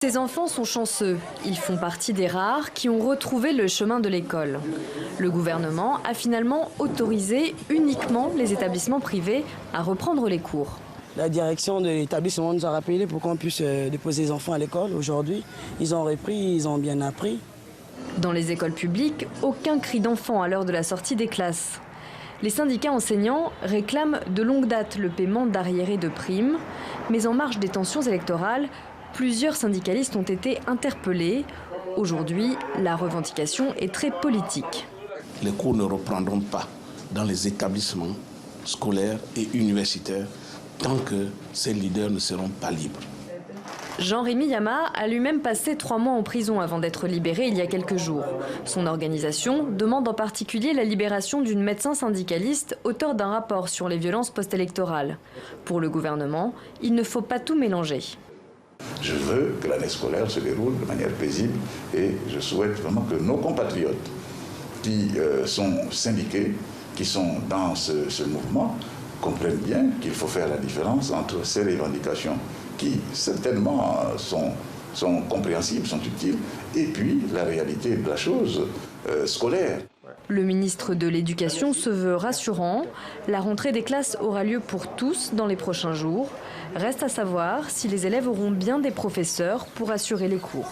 Ces enfants sont chanceux. Ils font partie des rares qui ont retrouvé le chemin de l'école. Le gouvernement a finalement autorisé uniquement les établissements privés à reprendre les cours. La direction de l'établissement nous a rappelé pour qu'on puisse déposer les enfants à l'école. Aujourd'hui, ils ont repris, ils ont bien appris. Dans les écoles publiques, aucun cri d'enfant à l'heure de la sortie des classes. Les syndicats enseignants réclament de longue date le paiement d'arriérés de primes, mais en marge des tensions électorales, plusieurs syndicalistes ont été interpellés. Aujourd'hui, la revendication est très politique. Les cours ne reprendront pas dans les établissements scolaires et universitaires tant que ces leaders ne seront pas libres. Jean-Rémy Yama a lui-même passé 3 mois en prison avant d'être libéré il y a quelques jours. Son organisation demande en particulier la libération d'une médecin syndicaliste auteure d'un rapport sur les violences post-électorales. Pour le gouvernement, il ne faut pas tout mélanger. Je veux que l'année scolaire se déroule de manière paisible et je souhaite vraiment que nos compatriotes qui sont syndiqués, qui sont dans ce mouvement, comprennent bien qu'il faut faire la différence entre ces revendications qui certainement sont compréhensibles, sont utiles, et puis la réalité de la chose scolaire. Le ministre de l'Éducation se veut rassurant. La rentrée des classes aura lieu pour tous dans les prochains jours. Reste à savoir si les élèves auront bien des professeurs pour assurer les cours.